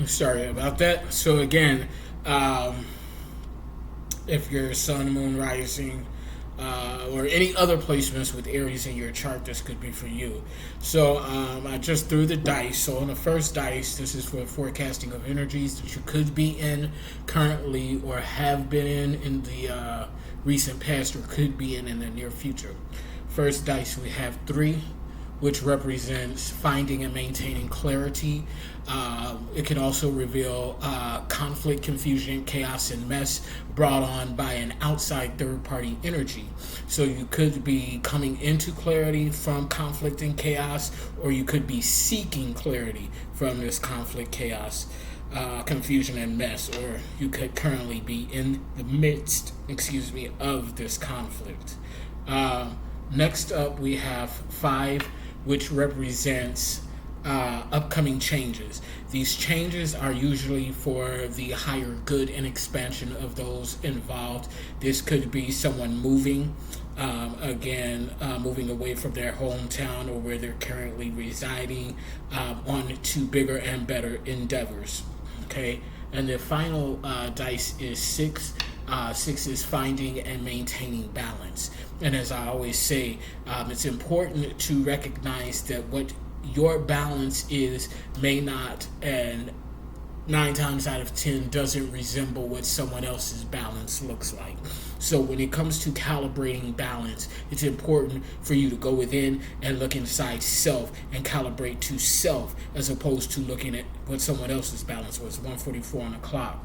Sorry about that. So again, if your sun, moon, rising, or any other placements with Aries in your chart, this could be for you. So I just threw the dice. So on the first dice, this is for forecasting of energies that you could be in currently or have been in the recent past or could be in the near future. First dice, we have 3, which represents finding and maintaining clarity. It can also reveal conflict, confusion, chaos, and mess brought on by an outside third-party energy. So you could be coming into clarity from conflict and chaos, or you could be seeking clarity from this conflict, chaos, confusion, and mess, or you could currently be in the midst, of this conflict. Next up, we have 5, which represents upcoming changes. These changes are usually for the higher good and expansion of those involved. This could be someone moving, moving away from their hometown or where they're currently residing, on to bigger and better endeavors. Okay, and the final dice is 6. 6 is finding and maintaining balance. And as I always say, it's important to recognize that what your balance is may not, and 9 times out of 10 doesn't resemble what someone else's balance looks like. So when it comes to calibrating balance, it's important for you to go within and look inside self and calibrate to self, as opposed to looking at what someone else's balance was. 1:44 on the clock,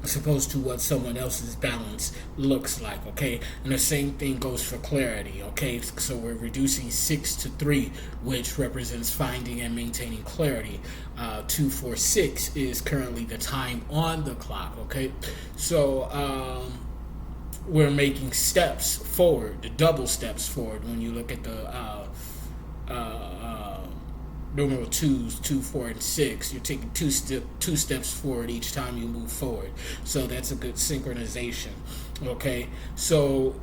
as opposed to what someone else's balance looks like, okay? And the same thing goes for clarity, okay? So we're reducing 6 to 3, which represents finding and maintaining clarity. 246 is currently the time on the clock, okay? So we're making steps forward, the double steps forward when you look at the numeral 2s, 2, 4, and 6. You're taking two steps forward each time you move forward. So that's a good synchronization. Okay, so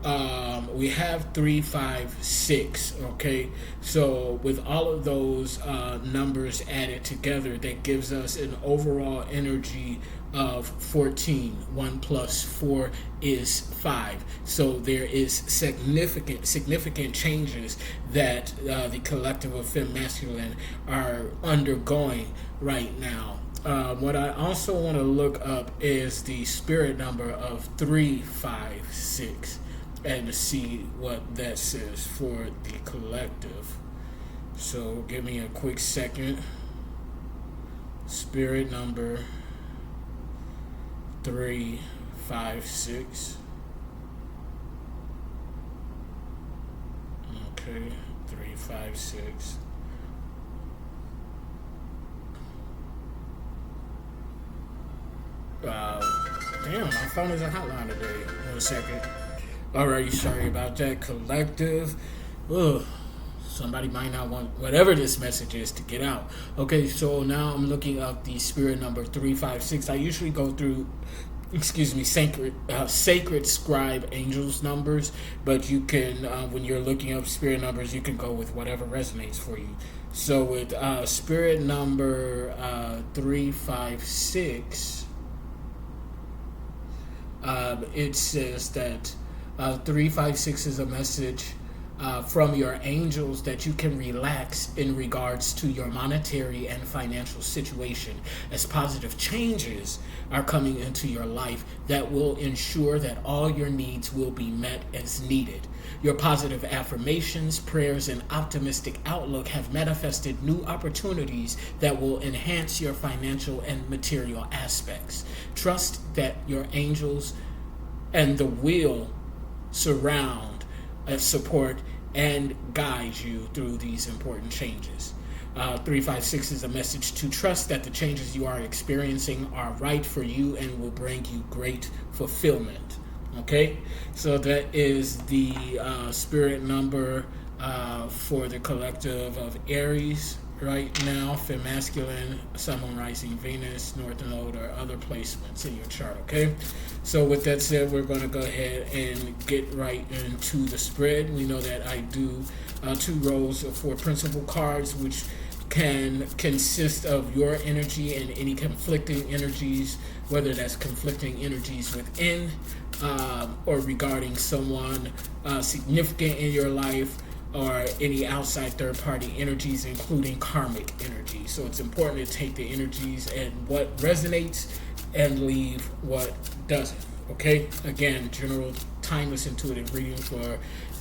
we have 3, 5, 6. Okay, so with all of those numbers added together, that gives us an overall energy of 14. 1 plus 4 is 5. So there is significant changes that the collective of Femme Masculine are undergoing right now. What I also want to look up is the spirit number of 356 and to see what that says for the collective. So give me a quick second. Spirit number 356. Okay, 356. Damn, my phone isn't hotline today. 1 second. Alrighty, sorry about that. Collective. Ugh. Somebody might not want whatever this message is to get out. Okay, so now I'm looking up the spirit number 356. I usually go through, sacred scribe angels numbers, but you can, when you're looking up spirit numbers, you can go with whatever resonates for you. So with spirit number 356, it says that 356 is a message from your angels that you can relax in regards to your monetary and financial situation, as positive changes are coming into your life that will ensure that all your needs will be met as needed. Your positive affirmations, prayers, and optimistic outlook have manifested new opportunities that will enhance your financial and material aspects. Trust that your angels and the will surround, support, and guide you through these important changes. 356 is a message to trust that the changes you are experiencing are right for you and will bring you great fulfillment. Okay, so that is the spirit number for the collective of Aries right now. Femme Masculine, Sun, Moon, Rising, Venus, North Node, or other placements in your chart. Okay, so with that said, we're going to go ahead and get right into the spread. We know that I do 2 rows of 4 principal cards, which can consist of your energy and any conflicting energies, whether that's conflicting energies within or regarding someone significant in your life, or any outside third-party energies, including karmic energy. So it's important to take the energies and what resonates and leave what doesn't. Okay? Again, general timeless intuitive reading for the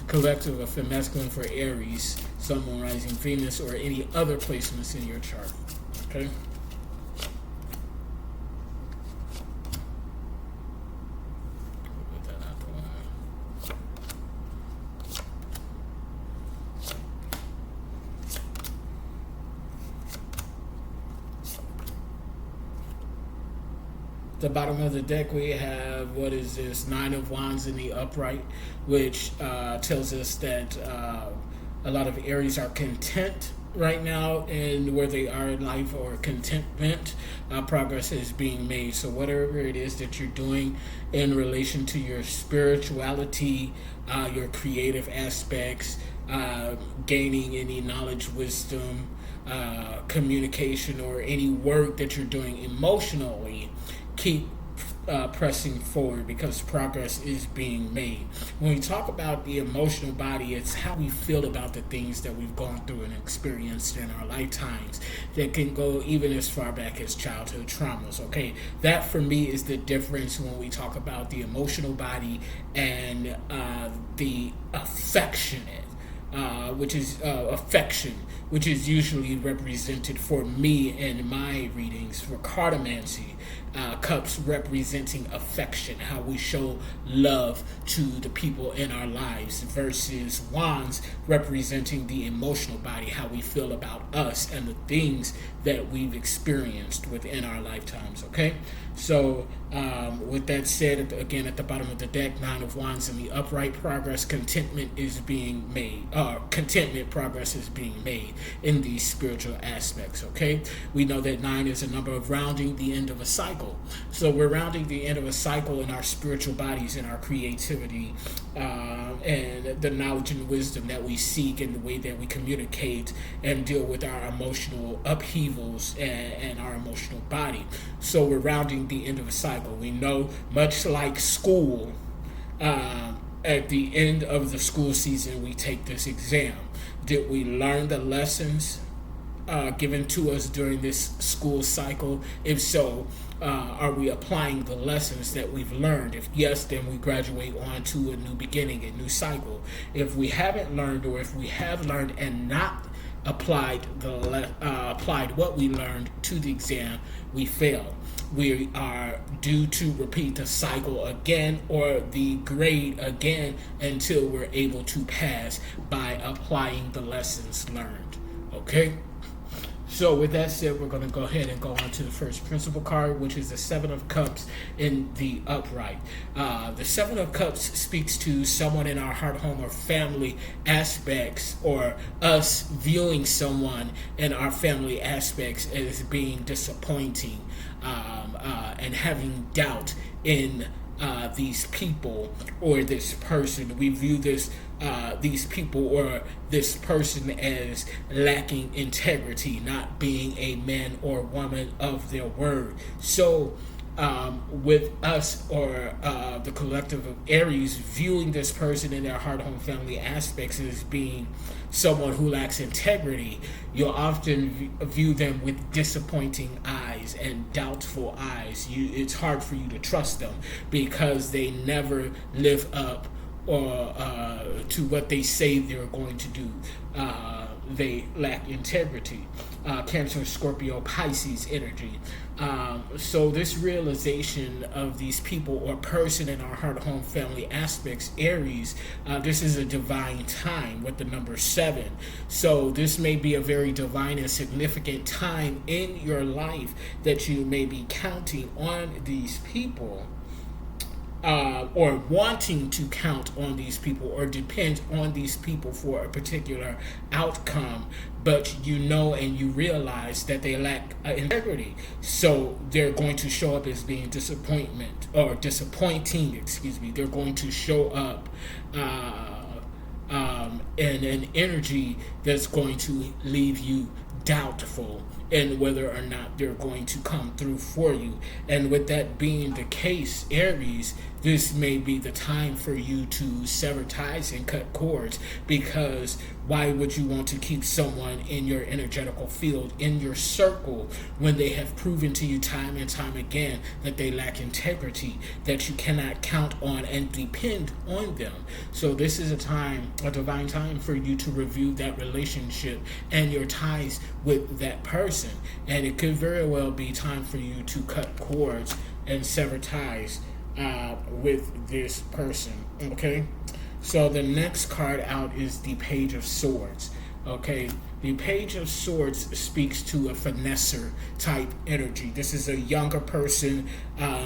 collective of Fem Masculine for Aries, Sun, Moon, Rising, Venus, or any other placements in your chart. Okay? The bottom of the deck, we have, what is this, Nine of Wands in the upright, which tells us that a lot of Aries are content right now in where they are in life, or contentment. Progress is being made. So whatever it is that you're doing in relation to your spirituality, your creative aspects, gaining any knowledge, wisdom, communication, or any work that you're doing emotionally, keep pressing forward, because progress is being made. When we talk about the emotional body, it's how we feel about the things that we've gone through and experienced in our lifetimes, that can go even as far back as childhood traumas. Okay, that for me is the difference when we talk about the emotional body and the affectionate, which is affection, which is usually represented for me in my readings for cartomancy. Cups representing affection, how we show love to the people in our lives, versus wands representing the emotional body, how we feel about us and the things that we've experienced within our lifetimes. Okay, so with that said, again, at the bottom of the deck, Nine of Wands in the upright, progress, contentment is being made. Contentment, progress is being made in these spiritual aspects. Okay, we know that 9 is a number of rounding the end of a cycle. So we're rounding the end of a cycle in our spiritual bodies, in our creativity, and the knowledge and wisdom that we seek, and the way that we communicate and deal with our emotional upheavals and our emotional body. So we're rounding the end of a cycle. We know, much like school, at the end of the school season, we take this exam. Did we learn the lessons given to us during this school cycle? If so, are we applying the lessons that we've learned? If yes, then we graduate on to a new beginning, a new cycle. If we haven't learned, or if we have learned and not applied applied what we learned to the exam, we fail. We are due to repeat the cycle again, or the grade again, until we're able to pass by applying the lessons learned. Okay? So with that said, we're going to go ahead and go on to the first principal card, which is the Seven of Cups in the upright. The Seven of Cups speaks to someone in our heart, home, or family aspects, or us viewing someone in our family aspects as being disappointing, and having doubt in these people or this person. We view these people or this person as lacking integrity, not being a man or woman of their word. So with us, or the collective of Aries, viewing this person in their heart, home, family aspects as being someone who lacks integrity, you'll often view them with disappointing eyes and doubtful eyes. It's hard for you to trust them, because they never live up or to what they say they're going to do. They lack integrity. Cancer, Scorpio, Pisces energy. So this realization of these people or person in our heart, home, family aspects, Aries, this is a divine time with the number 7. So this may be a very divine and significant time in your life that you may be counting on these people, or wanting to count on these people, or depend on these people for a particular outcome, but you know and you realize that they lack integrity, so they're going to show up as being disappointing. They're going to show up in an energy that's going to leave you doubtful in whether or not they're going to come through for you. And with that being the case, Aries, this may be the time for you to sever ties and cut cords, because why would you want to keep someone in your energetical field, in your circle, when they have proven to you time and time again that they lack integrity, that you cannot count on and depend on them? So this is a divine time for you to review that relationship and your ties with that person. And it could very well be time for you to cut cords and sever ties with this person. Okay, so the next card out is the Page of Swords. Okay, the Page of Swords speaks to a finesser type energy. This is a younger person,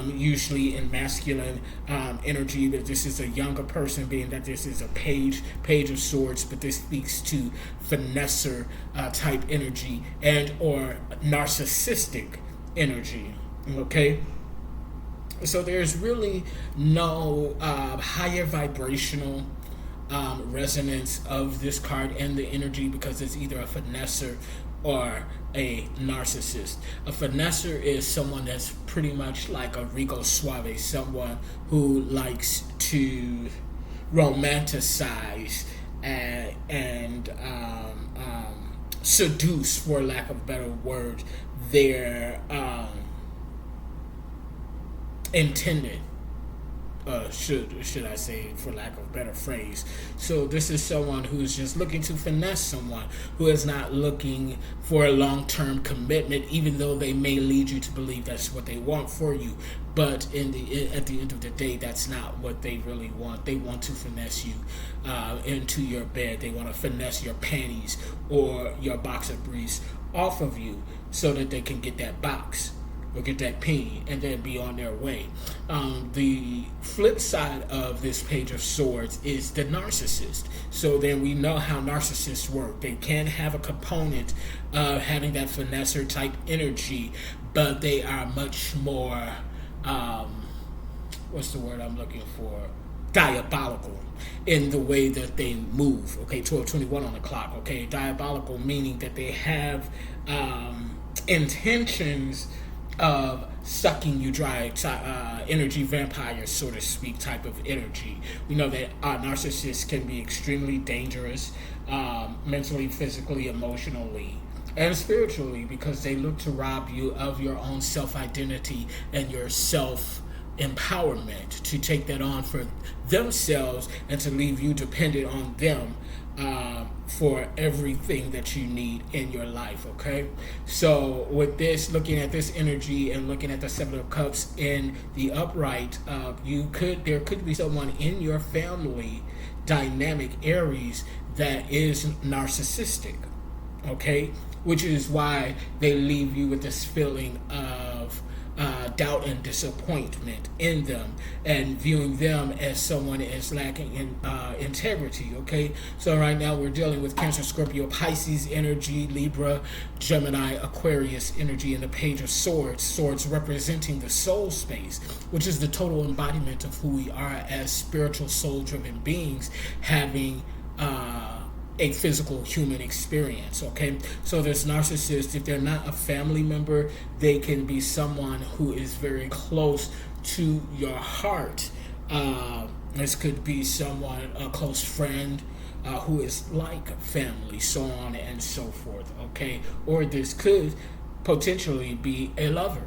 usually in masculine energy, but this is a younger person, being that this is a Page of Swords, but this speaks to finesser type energy and or narcissistic energy. Okay, so there's really no higher vibrational resonance of this card and the energy, because it's either a finesser or a narcissist. A finesser is someone that's pretty much like a Rico Suave, someone who likes to romanticize and seduce, for lack of a better word, their intended, should I say, for lack of a better phrase. So this is someone who's just looking to finesse someone, who is not looking for a long-term commitment, even though they may lead you to believe that's what they want for you. But at the end of the day, that's not what they really want. They want to finesse you into your bed. They want to finesse your panties or your boxer briefs off of you so that they can get that box or get that penny and then be on their way. The flip side of this Page of Swords is the narcissist. So then we know how narcissists work. They can have a component of having that finesser type energy, but they are much more, what's the word I'm looking for? Diabolical in the way that they move. Okay, 12:21 on the clock. Okay, diabolical meaning that they have intentions of sucking you dry, energy vampires, so to speak, type of energy. We know that narcissists can be extremely dangerous, mentally, physically, emotionally, and spiritually, because they look to rob you of your own self-identity and your self-empowerment, to take that on for themselves and to leave you dependent on them for everything that you need in your life. Okay, so with this, looking at this energy and looking at the Seven of Cups in the upright, there could be someone in your family dynamic, Aries, that is narcissistic. Okay, which is why they leave you with this feeling of doubt and disappointment in them, and viewing them as someone is lacking in integrity. Okay, so right now we're dealing with Cancer, Scorpio, Pisces energy, Libra, Gemini, Aquarius energy, and the Page of Swords. Swords representing the soul space, which is the total embodiment of who we are as spiritual, soul-driven beings, having a physical human experience. Okay, so this narcissist, if they're not a family member, they can be someone who is very close to your heart. This could be someone, a close friend, who is like family, so on and so forth. Okay, or this could potentially be a lover.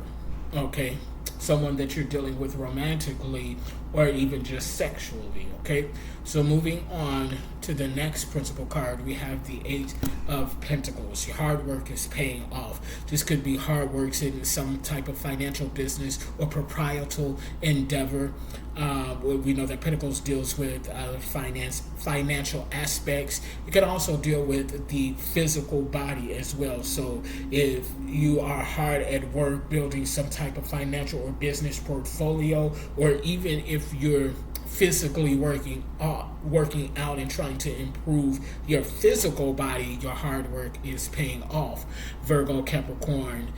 Okay, someone that you're dealing with romantically or even just sexually. Okay, so moving on to the next principal card, we have the Eight of Pentacles. Your hard work is paying off. This could be hard work in some type of financial business or proprietorial endeavor. We know that Pentacles deals with financial aspects. It can also deal with the physical body as well. So if you are hard at work building some type of financial or business portfolio, or even if you're physically working out and trying to improve your physical body, your hard work is paying off. Virgo, Capricorn,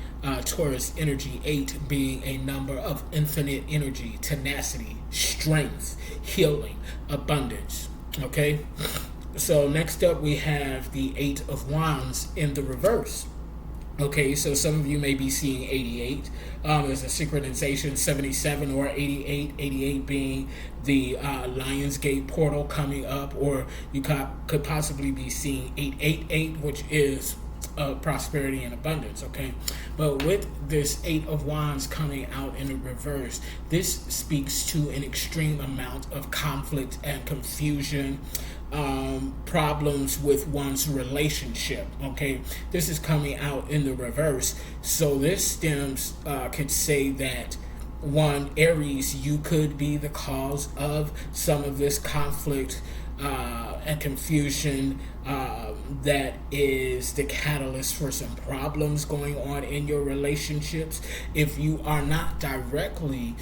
Taurus energy, 8 being a number of infinite energy, tenacity, strength, healing, abundance. Okay, so next up we have the Eight of Wands in the reverse. Okay, so some of you may be seeing 88 as a synchronization, 77 or 88, 88 being the Lionsgate portal coming up, or you could possibly be seeing 888, which is prosperity and abundance, okay? But with this Eight of Wands coming out in the reverse, this speaks to an extreme amount of conflict and confusion, problems with one's relationship, okay? This is coming out in the reverse. So this stems, could say that one, Aries, you could be the cause of some of this conflict and confusion, that is the catalyst for some problems going on in your relationships. If you are not directly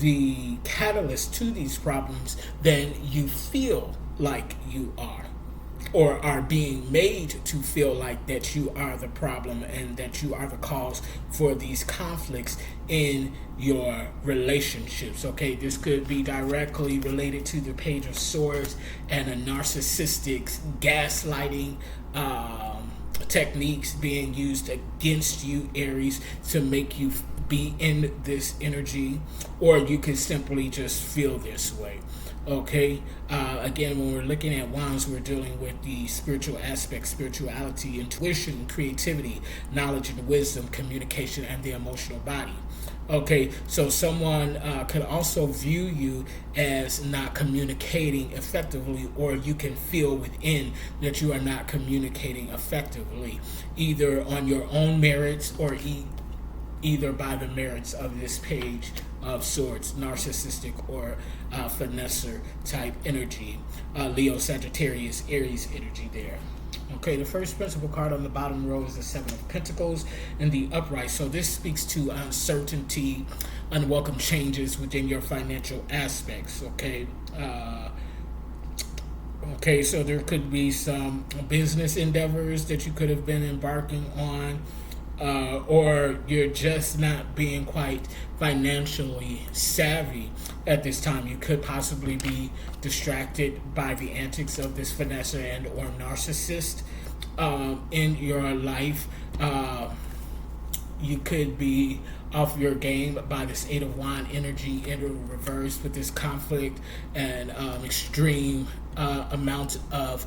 the catalyst to these problems, then you feel like you are, or are being made to feel like that you are the problem and that you are the cause for these conflicts in your relationships. Okay, this could be directly related to the Page of Swords and a narcissistic gaslighting techniques being used against you, Aries, to make you be in this energy, or you can simply just feel this way. Okay, again, when we're looking at wands, we're dealing with the spiritual aspect, spirituality, intuition, creativity, knowledge and wisdom, communication, and the emotional body. Okay, so someone could also view you as not communicating effectively, or you can feel within that you are not communicating effectively, either on your own merits or either by the merits of this Page of Swords, narcissistic or finesser type energy, Leo, Sagittarius, Aries energy there. Okay, the first principal card on the bottom row is the Seven of Pentacles in the upright. So this speaks to uncertainty, unwelcome changes within your financial aspects. Okay, okay, so there could be some business endeavors that you could have been embarking on, or you're just not being quite financially savvy at this time. You could possibly be distracted by the antics of this finesser and or narcissist in your life. You could be off your game by this Eight of Wands energy in reverse with this conflict and extreme amount of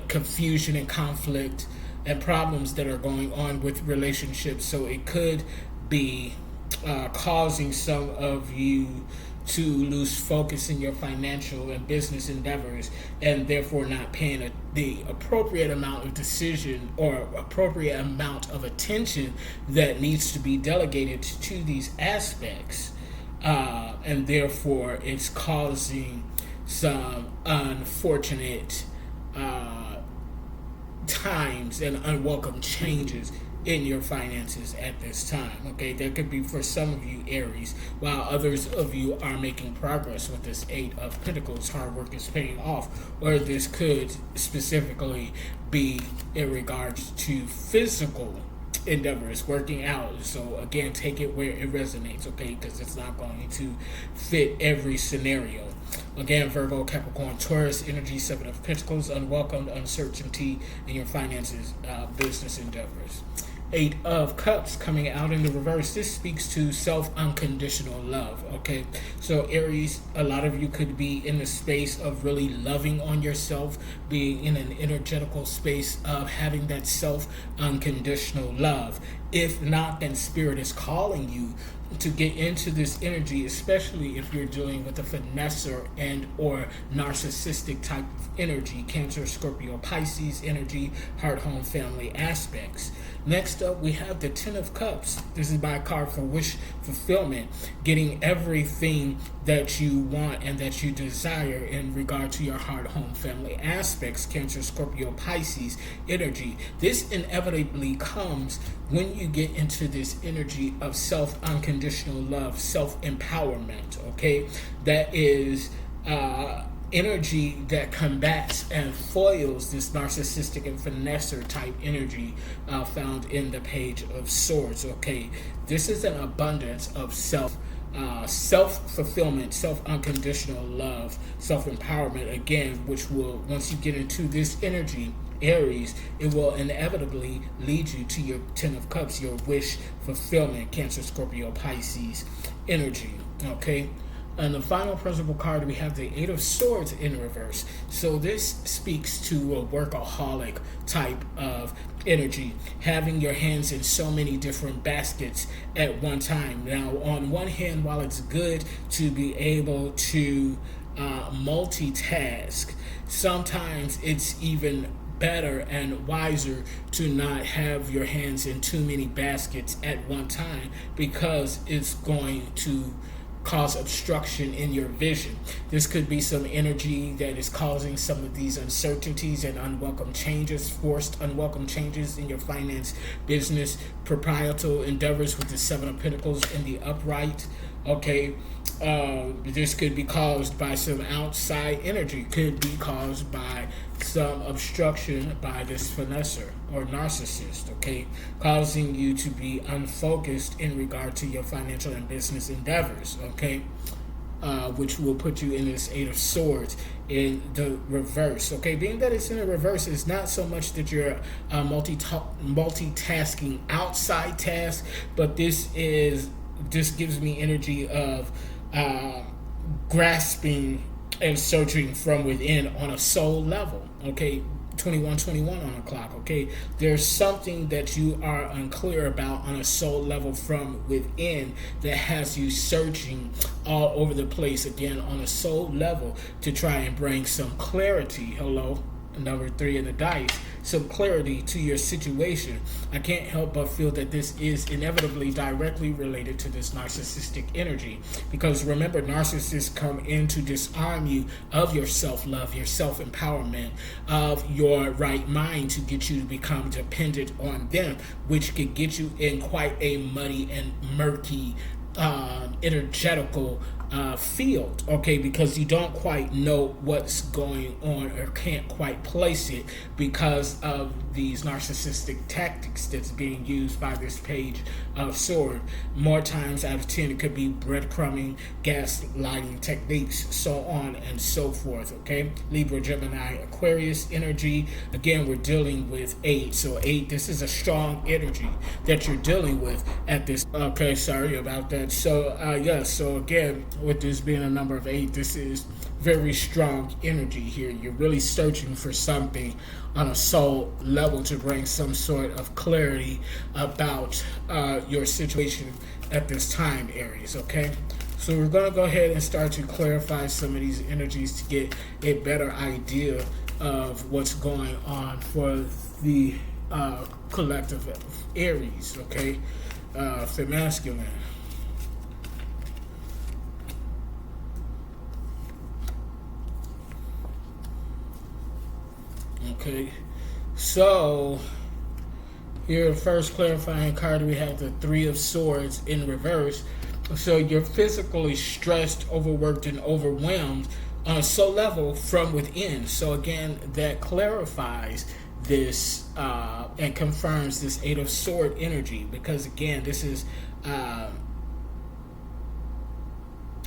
confusion and conflict and problems that are going on with relationships. So it could be causing some of you to lose focus in your financial and business endeavors, and therefore not paying the appropriate amount of decision or appropriate amount of attention that needs to be delegated to these aspects, and therefore it's causing some unfortunate times and unwelcome changes in your finances at this time. Okay, that could be for some of you, Aries, while others of you are making progress with this Eight of Pentacles. Hard work is paying off, or this could specifically be in regards to physical endeavors, working out. So again, take it where it resonates, okay, because it's not going to fit every scenario. Again, Virgo, Capricorn, Taurus energy, Seven of Pentacles, unwelcomed uncertainty in your finances, business endeavors. Eight of Cups coming out in the reverse. This speaks to self-unconditional love, okay? So Aries, a lot of you could be in the space of really loving on yourself, being in an energetical space of having that self-unconditional love. If not, then Spirit is calling you to get into this energy, especially if you're dealing with a finesser and or narcissistic type of energy, Cancer, Scorpio, Pisces energy, heart, home, family aspects. Next up, we have the Ten of Cups. This is my card for wish fulfillment, getting everything that you want and that you desire in regard to your heart, home, family aspects, Cancer, Scorpio, Pisces energy. This inevitably comes when you get into this energy of self-unconditional love, self-empowerment, okay? That is energy that combats and foils this narcissistic and finesser type energy found in the Page of Swords, okay? This is an abundance of self-fulfillment, self-unconditional love, self-empowerment, again, which will, once you get into this energy, Aries, it will inevitably lead you to your Ten of Cups, your wish fulfillment, Cancer, Scorpio, Pisces energy, okay? And the final principal card, we have the Eight of Swords in reverse. So this speaks to a workaholic type of energy, having your hands in so many different baskets at one time. Now, on one hand, while it's good to be able to multitask, sometimes it's even better and wiser to not have your hands in too many baskets at one time, because it's going to cause obstruction in your vision. This could be some energy that is causing some of these uncertainties and unwelcome changes, forced unwelcome changes in your finance, business, proprietorial endeavors with the Seven of Pentacles in the upright. Okay, this could be caused by some outside energy, could be caused by some obstruction by this finesser or narcissist, okay, causing you to be unfocused in regard to your financial and business endeavors, okay, which will put you in this Eight of Swords in the reverse, okay. Being that it's in the reverse, it's not so much that you're multitasking outside tasks, but this gives me energy of grasping and searching from within on a soul level, okay. 2121 on the clock, okay. There's something that you are unclear about on a soul level from within that has you searching all over the place, again, on a soul level, to try and bring some clarity. Hello, number 3 in the dice, some clarity to your situation. I can't help but feel that this is inevitably directly related to this narcissistic energy, because remember, narcissists come in to disarm you of your self-love, your self-empowerment, of your right mind, to get you to become dependent on them, which could get you in quite a muddy and murky energetical field, okay, because you don't quite know what's going on or can't quite place it because of these narcissistic tactics that's being used by this Page of Sword. More times out of 10, it could be breadcrumbing, gaslighting techniques, so on and so forth, okay. Libra, Gemini, Aquarius energy. Again, we're dealing with 8. So 8, this is a strong energy that you're dealing with at this. Okay, sorry about that. So yes, so again, with this being a number of 8, this is very strong energy here. You're really searching for something on a soul level to bring some sort of clarity about your situation at this time, Aries, okay? So we're going to go ahead and start to clarify some of these energies to get a better idea of what's going on for the collective of Aries, okay? For masculine. Okay, so here, first clarifying card, we have the Three of Swords in reverse. So you're physically stressed, overworked, and overwhelmed on a soul level from within. So again, that clarifies this and confirms this Eight of Sword energy, because again, this is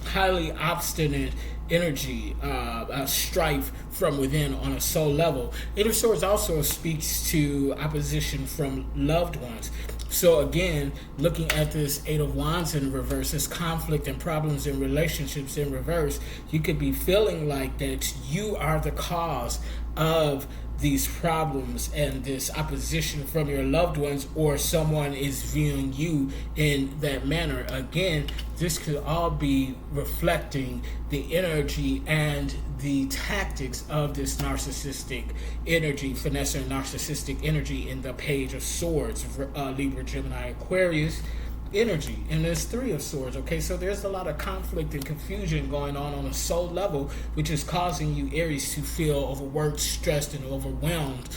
highly obstinate energy, strife from within on a soul level. Eight of Swords also speaks to opposition from loved ones. So again, looking at this Eight of Wands in reverse, this conflict and problems in relationships in reverse, you could be feeling like that you are the cause of these problems and this opposition from your loved ones, or someone is viewing you in that manner. Again, this could all be reflecting the energy and the tactics of this narcissistic energy, finesse and narcissistic energy in the Page of Swords, Libra, Gemini, Aquarius energy. And there's Three of Swords, okay? So there's a lot of conflict and confusion going on a soul level, which is causing you, Aries, to feel overworked, stressed, and overwhelmed,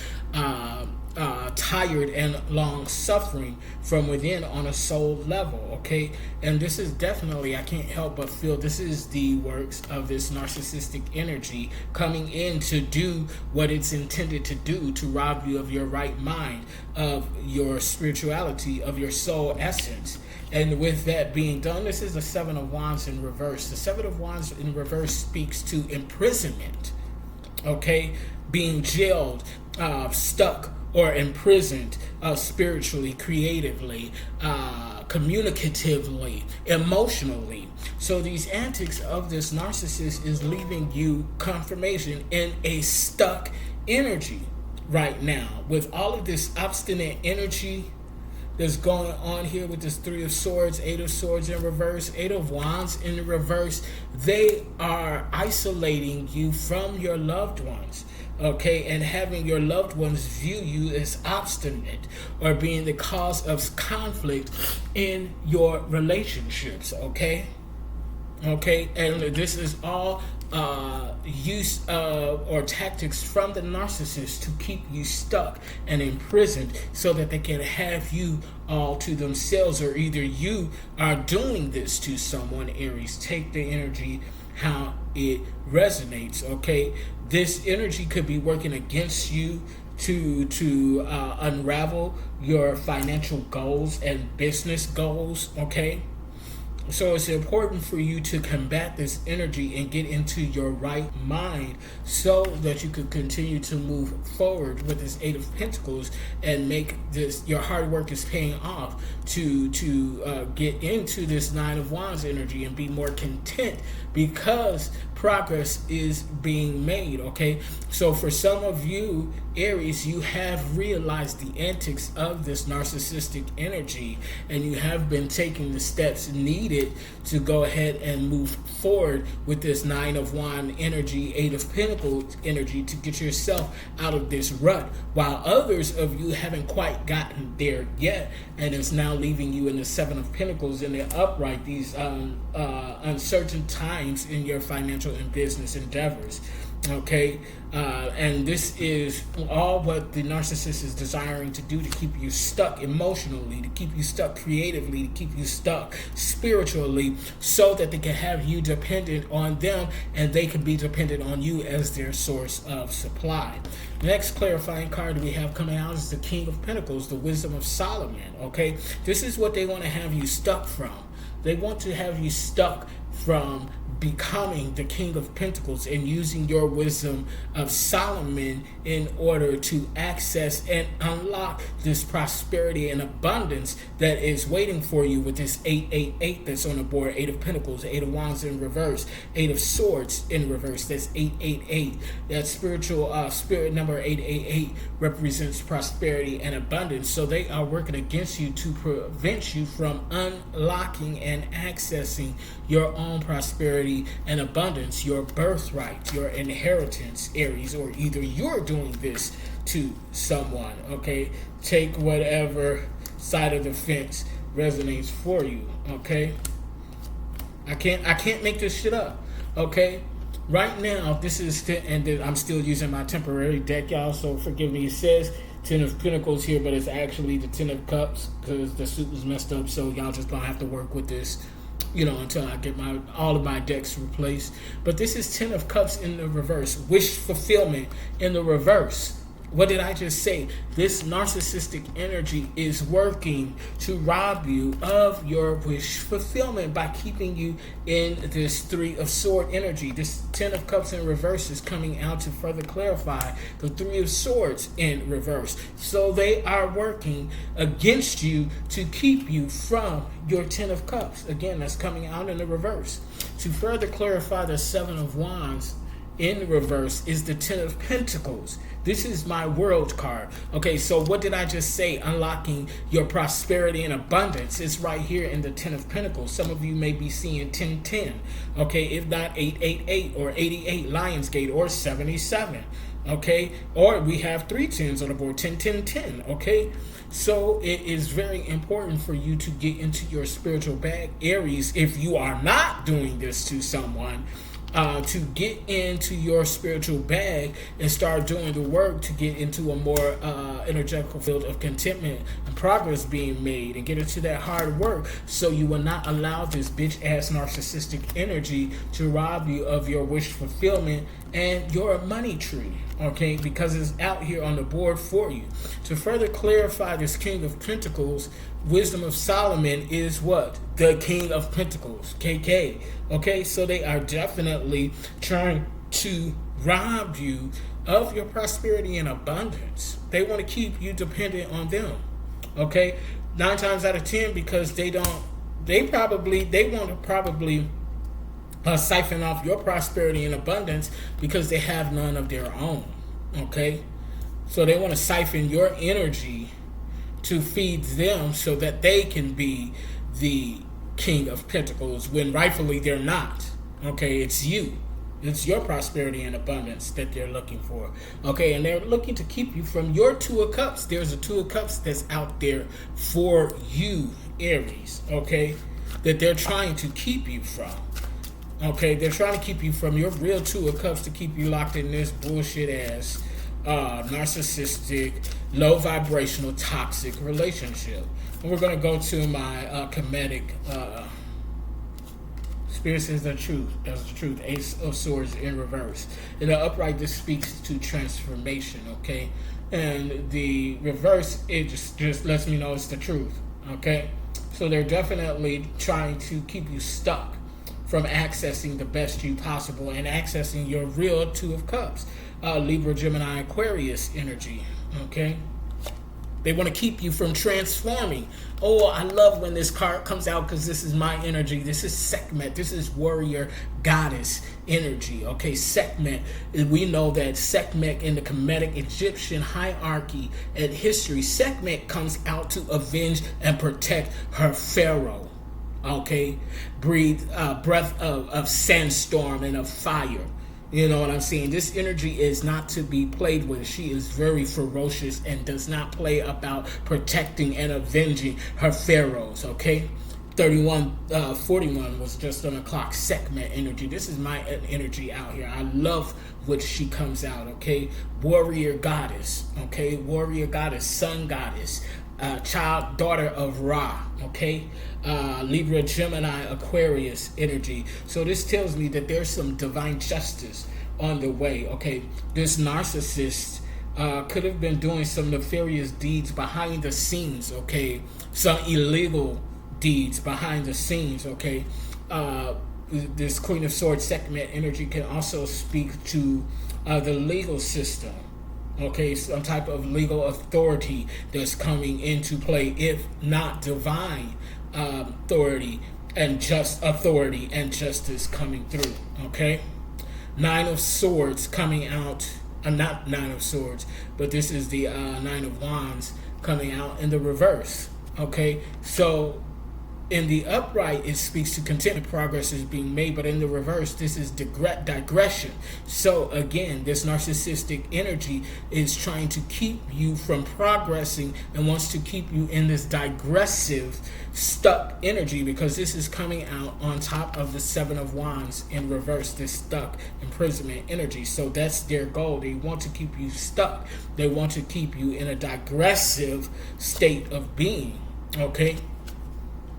tired, and long suffering from within on a soul level, okay? And this is definitely, I can't help but feel this is the works of this narcissistic energy coming in to do what it's intended to do, to rob you of your right mind, of your spirituality, of your soul essence. And with that being done, this is the Seven of Wands in reverse. The Seven of Wands in reverse speaks to imprisonment, okay? Being jailed stuck or imprisoned spiritually, creatively, communicatively, emotionally. So these antics of this narcissist is leaving you confirmation in a stuck energy right now. With all of this obstinate energy that's going on here with this Three of Swords, Eight of Swords in reverse, Eight of Wands in reverse, they are isolating you from your loved ones, okay, and having your loved ones view you as obstinate or being the cause of conflict in your relationships, okay? Okay, and this is all use or tactics from the narcissist to keep you stuck and imprisoned so that they can have you all to themselves, or either you are doing this to someone, Aries. Take the energy how it resonates, okay? This energy could be working against you to unravel your financial goals and business goals, okay? So it's important for you to combat this energy and get into your right mind so that you could continue to move forward with this Eight of Pentacles and make this, your hard work is paying off to get into this Nine of Wands energy and be more content because progress is being made, okay? So for some of you, Aries, you have realized the antics of this narcissistic energy and you have been taking the steps needed to go ahead and move forward with this Nine of Wands energy, Eight of Pentacles energy to get yourself out of this rut, while others of you haven't quite gotten there yet, and it's now leaving you in the Seven of Pentacles in the upright, these uncertain times in your financial and business endeavors. Okay, and this is all what the narcissist is desiring to do, to keep you stuck emotionally, to keep you stuck creatively, to keep you stuck spiritually, so that they can have you dependent on them and they can be dependent on you as their source of supply. Next clarifying card we have coming out is the King of Pentacles, the Wisdom of Solomon. Okay, this is what they want to have you stuck from. They want to have you stuck from becoming the King of Pentacles and using your wisdom of Solomon in order to access and unlock this prosperity and abundance that is waiting for you with this 888 that's on the board. Eight of Pentacles, Eight of Wands in reverse, Eight of Swords in reverse. That's 888. That spiritual spirit number 888 represents prosperity and abundance. So they are working against you to prevent you from unlocking and accessing your own prosperity and abundance, your birthright, your inheritance, Aries, or either you're doing this to someone, okay? Take whatever side of the fence resonates for you, okay? I can't make this shit up, okay? Right now, this is, and I'm still using my temporary deck, y'all, so forgive me. It says Ten of Pentacles here, but it's actually the Ten of Cups because the suit was messed up, so y'all just gonna have to work with this, you know, until I get all of my decks replaced. But this is Ten of Cups in the reverse. Wish fulfillment in the reverse. What did I just say? This narcissistic energy is working to rob you of your wish fulfillment by keeping you in this Three of Sword energy. This Ten of Cups in reverse is coming out to further clarify the Three of Swords in reverse. So they are working against you to keep you from your Ten of Cups. Again, that's coming out in the reverse. To further clarify the Seven of Wands in reverse is the Ten of Pentacles. This is my world card. Okay, so what did I just say? Unlocking your prosperity and abundance. It's right here in the Ten of Pentacles. Some of you may be seeing 1010. Okay, if not 888 or 88 Lionsgate or 77. Okay, or we have three tens on the board, 10, 10, 10. Okay, so it is very important for you to get into your spiritual bag, Aries, if you are not doing this to someone. To get into your spiritual bag and start doing the work to get into a more energetical field of contentment and progress being made, and get into that hard work so you will not allow this bitch ass narcissistic energy to rob you of your wish fulfillment and your money tree, okay, because it's out here on the board for you. To further clarify this King of Pentacles, Wisdom of Solomon is what? The King of Pentacles, KK. Okay, so they are definitely trying to rob you of your prosperity and abundance. They want to keep you dependent on them. Okay? 9 times out of 10, because they want to probably siphon off your prosperity and abundance because they have none of their own. Okay? So they want to siphon your energy to feed them so that they can be the King of Pentacles when rightfully they're not. Okay, it's you. It's your prosperity and abundance that they're looking for. Okay, and they're looking to keep you from your Two of Cups. There's a Two of Cups that's out there for you, Aries. Okay, that they're trying to keep you from. Okay, they're trying to keep you from your real Two of Cups to keep you locked in this bullshit ass narcissistic, low vibrational, toxic relationship. And we're going to go to my comedic Spirit says the truth. That's the truth. Ace of Swords in reverse. In the upright, this speaks to transformation, okay? And the reverse, it just lets me know it's the truth, okay? So they're definitely trying to keep you stuck from accessing the best you possible and accessing your real Two of Cups. Libra, Gemini, Aquarius energy, okay? They want to keep you from transforming. Oh, I love when this card comes out because this is my energy. This is Sekhmet. This is warrior goddess energy. Okay, Sekhmet. We know that Sekhmet in the Kemetic Egyptian hierarchy and history, Sekhmet comes out to avenge and protect her pharaoh. Okay, breathe breath of sandstorm and of fire. You know what I'm saying? This energy is not to be played with. She is very ferocious and does not play about protecting and avenging her pharaohs, okay? 41 was just on the clock. Sekhmet energy. This is my energy out here. I love what she comes out, okay? Warrior goddess, okay? Warrior goddess, sun goddess, child, daughter of Ra, okay? Libra, Gemini, Aquarius energy. So this tells me that there's some divine justice on the way, okay? This narcissist could have been doing some nefarious deeds behind the scenes, okay? Some illegal deeds behind the scenes, okay? This Queen of Swords, Sekhmet energy can also speak to the legal system. Okay, some type of legal authority that's coming into play, if not divine authority and justice coming through. Okay, 9 of Swords coming out. Not 9 of Swords, but this is the 9 of Wands coming out in the reverse. Okay, so in the upright, it speaks to content, progress is being made, but in the reverse, this is digression. So again, this narcissistic energy is trying to keep you from progressing and wants to keep you in this digressive, stuck energy, because this is coming out on top of the 7 of Wands in reverse, this stuck imprisonment energy. So that's their goal. They want to keep you stuck. They want to keep you in a digressive state of being, okay?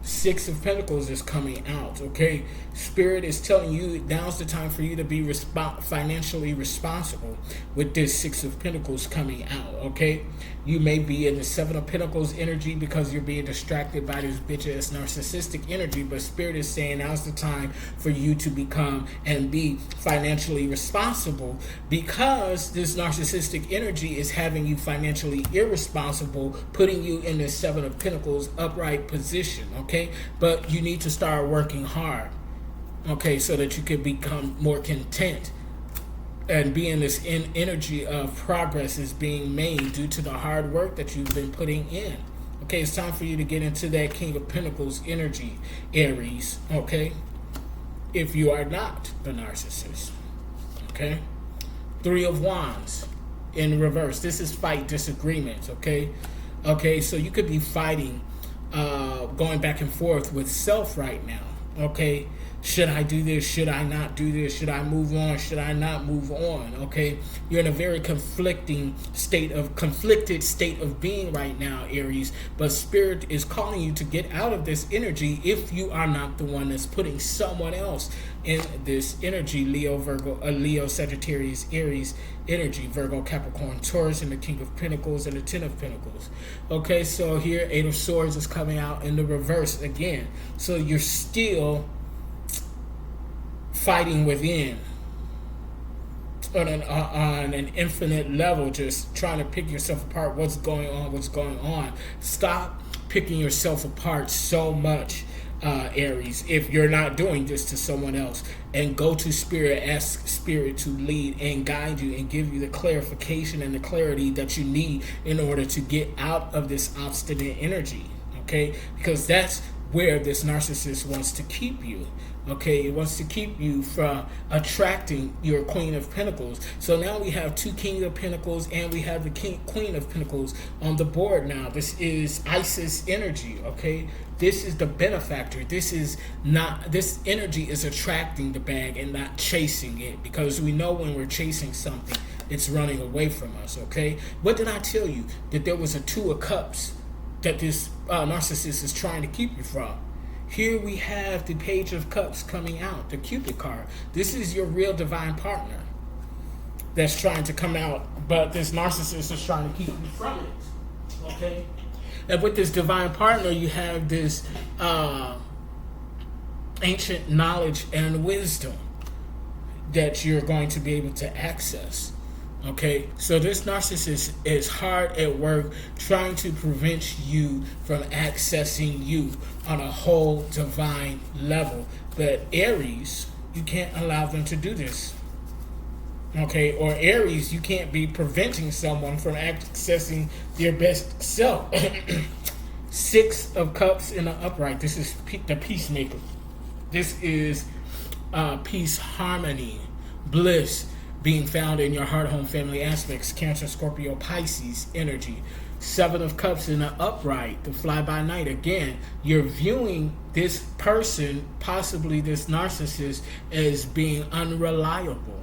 6 of Pentacles is coming out, okay? Spirit is telling you now's the time for you to be financially responsible with this 6 of Pentacles coming out, okay? You may be in the 7 of Pentacles energy because you're being distracted by this bitch-ass narcissistic energy, but Spirit is saying now's the time for you to become and be financially responsible, because this narcissistic energy is having you financially irresponsible, putting you in the 7 of Pentacles upright position, okay? But you need to start working hard, okay, so that you can become more content and be in this energy of progress is being made due to the hard work that you've been putting in. Okay, it's time for you to get into that King of Pentacles energy, Aries, okay? If you are not the narcissist, okay? 3 of Wands in reverse. This is fight disagreements, okay? Okay, so you could be fighting, going back and forth with self right now, okay? Should I do this? Should I not do this? Should I move on? Should I not move on? Okay, you're in a very conflicted state of being right now, Aries. But Spirit is calling you to get out of this energy if you are not the one that's putting someone else in this energy. Leo, Virgo, Leo, Sagittarius, Aries energy, Virgo, Capricorn, Taurus, and the King of Pentacles and the 10 of Pentacles. Okay, so here 8 of Swords is coming out in the reverse again. So you're still fighting within on an infinite level, just trying to pick yourself apart. What's going on? What's going on? Stop picking yourself apart so much, Aries, if you're not doing this to someone else. And go to Spirit, ask Spirit to lead and guide you and give you the clarification and the clarity that you need in order to get out of this obstinate energy, okay? Because that's where this narcissist wants to keep you. Okay, it wants to keep you from attracting your Queen of Pentacles. So now we have two King of Pentacles and we have the Queen of Pentacles on the board now. This is Isis energy, okay? This is the benefactor. This energy is attracting the bag and not chasing it, because we know when we're chasing something, it's running away from us, okay? What did I tell you? That there was a Two of Cups that this narcissist is trying to keep you from. Here we have the Page of Cups coming out, the Cupid card. This is your real divine partner that's trying to come out, but this narcissist is trying to keep you from it, okay? And with this divine partner, you have this ancient knowledge and wisdom that you're going to be able to access. Okay, so this narcissist is hard at work trying to prevent you from accessing you on a whole divine level. But Aries, you can't allow them to do this. Okay, or Aries, you can't be preventing someone from accessing their best self. Six of Cups in the upright. This is the peacemaker. This is peace, harmony, bliss, being found in your heart, home, family aspects. Cancer, Scorpio, Pisces energy. Seven of Cups in the upright, the fly-by-night. Again, you're viewing this person, possibly this narcissist, as being unreliable,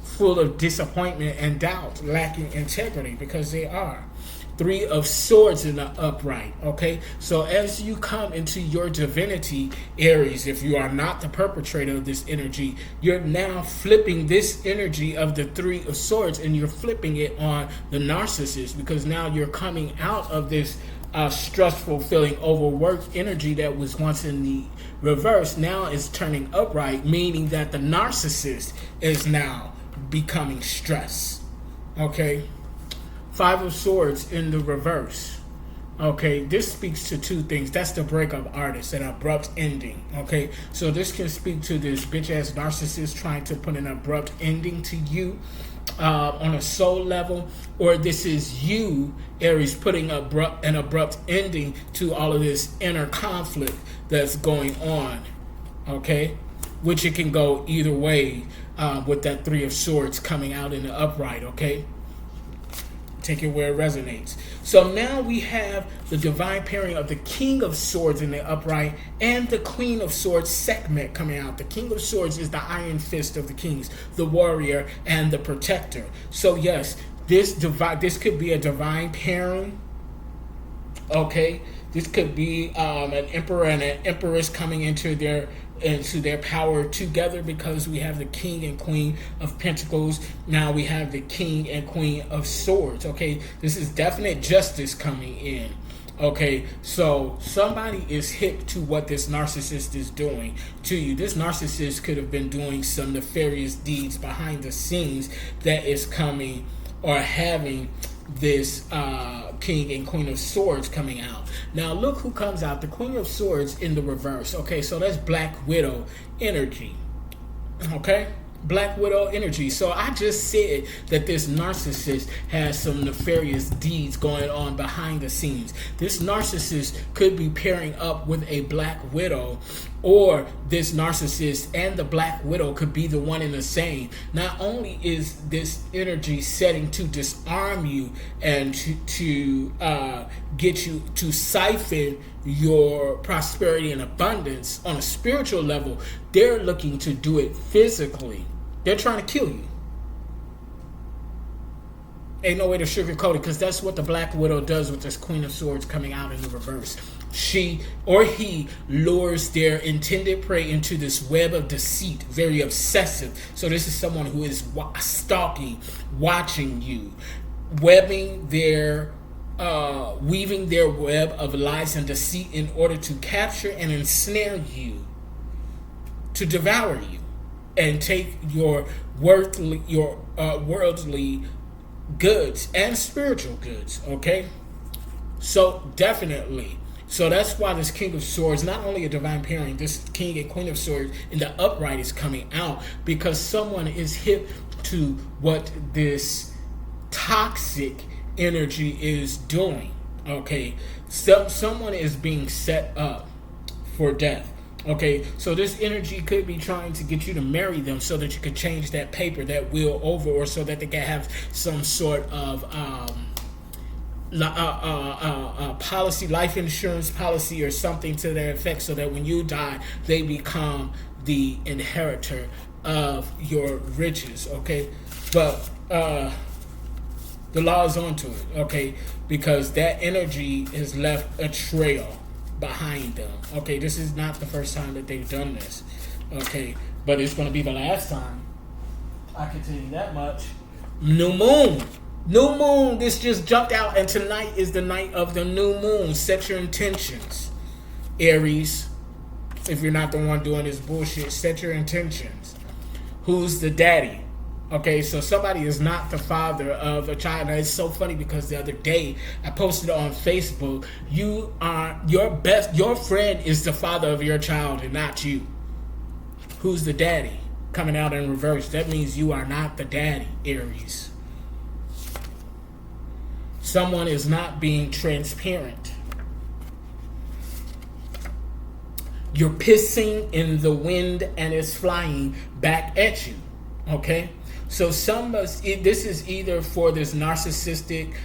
full of disappointment and doubt, lacking integrity, because they are. Three of Swords in the upright, okay? So as you come into your divinity, Aries, if you are not the perpetrator of this energy, you're now flipping this energy of the Three of Swords and you're flipping it on the narcissist, because now you're coming out of this stressful feeling, overworked energy that was once in the reverse. Now it's turning upright, meaning that the narcissist is now becoming stressed, okay? Five of Swords in the reverse. Okay, this speaks to two things. That's the breakup artist, an abrupt ending. Okay, so this can speak to this bitch-ass narcissist trying to put an abrupt ending to you on a soul level, or this is you, Aries, putting an abrupt ending to all of this inner conflict that's going on. Okay, which it can go either way with that Three of Swords coming out in the upright. Okay. Take it where it resonates. So now we have the divine pairing of the King of Swords in the upright and the Queen of Swords segment coming out. The King of Swords is the iron fist of the kings, the warrior and the protector. So yes, this could be a divine pairing. Okay, this could be an emperor and an empress coming into their power together, because we have the King and Queen of Pentacles. Now we have the King and Queen of Swords. Okay, this is definite justice coming in. Okay, so somebody is hip to what this narcissist is doing to you. This narcissist could have been doing some nefarious deeds behind the scenes that is coming, or having this King and Queen of Swords coming out. Now look who comes out, the Queen of Swords in the reverse. Okay, so that's Black Widow energy. Okay, Black Widow energy. So I just said that this narcissist has some nefarious deeds going on behind the scenes. This narcissist could be pairing up with a Black Widow, or this narcissist and the Black Widow could be the one and the same. Not only is this energy setting to disarm you and to get you to siphon your prosperity and abundance on a spiritual level, they're looking to do it physically. They're trying to kill you. Ain't no way to sugarcoat it, because that's what the Black Widow does with this Queen of Swords coming out in the reverse. She or he lures their intended prey into this web of deceit, very obsessive. So this is someone who is stalking, watching you, weaving their web of lies and deceit in order to capture and ensnare you, to devour you. and take your worldly goods and spiritual goods, okay? So definitely. So that's why this King of Swords, not only a divine pairing, this King and Queen of Swords in the upright is coming out because someone is hip to what this toxic energy is doing, okay? So someone is being set up for death. Okay, so this energy could be trying to get you to marry them so that you could change that paper, that will over, or so that they can have some sort of policy, life insurance policy or something to their effect, so that when you die, they become the inheritor of your riches, okay? But the law is onto it, okay? Because that energy has left a trail behind them. Okay, this is not the first time that they've done this. Okay, but it's going to be the last time. I can tell you that much. New moon. New moon. This just jumped out, and tonight is the night of the new moon. Set your intentions, Aries. If you're not the one doing this bullshit, set your intentions. Who's the daddy? Okay, so somebody is not the father of a child. Now, it's so funny because the other day I posted on Facebook, your friend is the father of your child and not you. Who's the daddy? Coming out in reverse. That means you are not the daddy, Aries. Someone is not being transparent. You're pissing in the wind and it's flying back at you. Okay? So this is either for this narcissistic,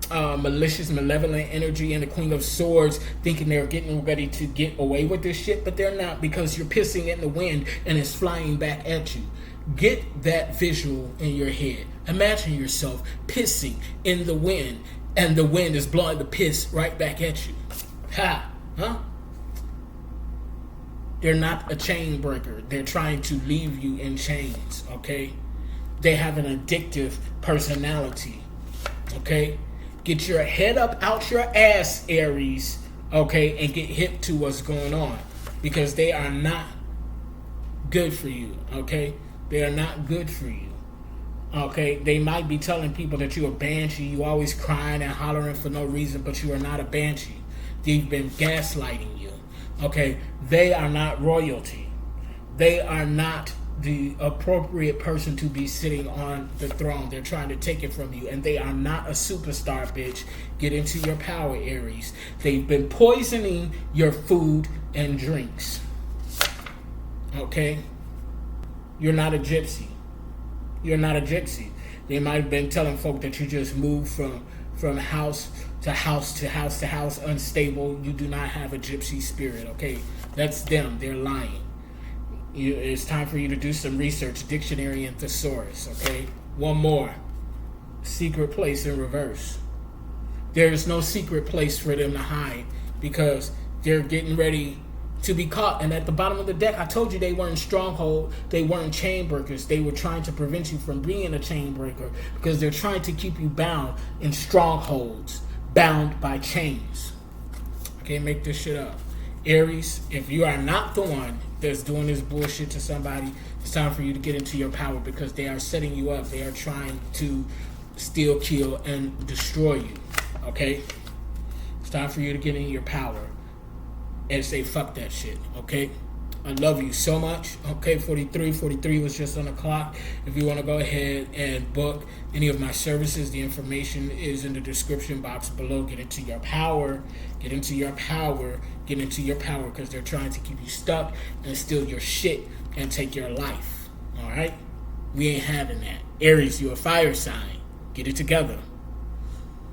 malicious, malevolent energy and the Queen of Swords thinking they're getting ready to get away with this shit, but they're not, because you're pissing in the wind and it's flying back at you. Get that visual in your head. Imagine yourself pissing in the wind and the wind is blowing the piss right back at you. Ha! Huh? They're not a chain breaker. They're trying to leave you in chains, okay? They have an addictive personality, okay? Get your head up out your ass, Aries, okay, and get hip to what's going on, because they are not good for you, okay? They are not good for you, okay? They might be telling people that you're a banshee, you always crying and hollering for no reason, but you are not a banshee. They've been gaslighting you, okay? They are not royalty. They are not the appropriate person to be sitting on the throne. They're trying to take it from you, and they are not a superstar, bitch. Get into your power, Aries. They've been poisoning your food and drinks, okay? You're not a gypsy. You're not a gypsy. They might have been telling folk that you just moved from house to house to house to house, unstable. You do not have a gypsy spirit, okay? That's them. They're lying. It's time for you to do some research. Dictionary and thesaurus, okay? One more. Secret place in reverse. There is no secret place for them to hide because they're getting ready to be caught. And at the bottom of the deck, I told you they weren't stronghold. They weren't chain breakers. They were trying to prevent you from being a chain breaker because they're trying to keep you bound in strongholds, bound by chains. I can't make this shit up. Aries, if you are not the one that's doing this bullshit to somebody, it's time for you to get into your power because they are setting you up. They are trying to steal, kill, and destroy you. Okay? It's time for you to get in your power and say, fuck that shit. Okay? I love you so much. Okay, 43 was just on the clock. If you want to go ahead and book any of my services, the information is in the description box below. Get into your power. Get into your power. Get into your power because they're trying to keep you stuck and steal your shit and take your life. All right? We ain't having that. Aries, you're a fire sign. Get it together.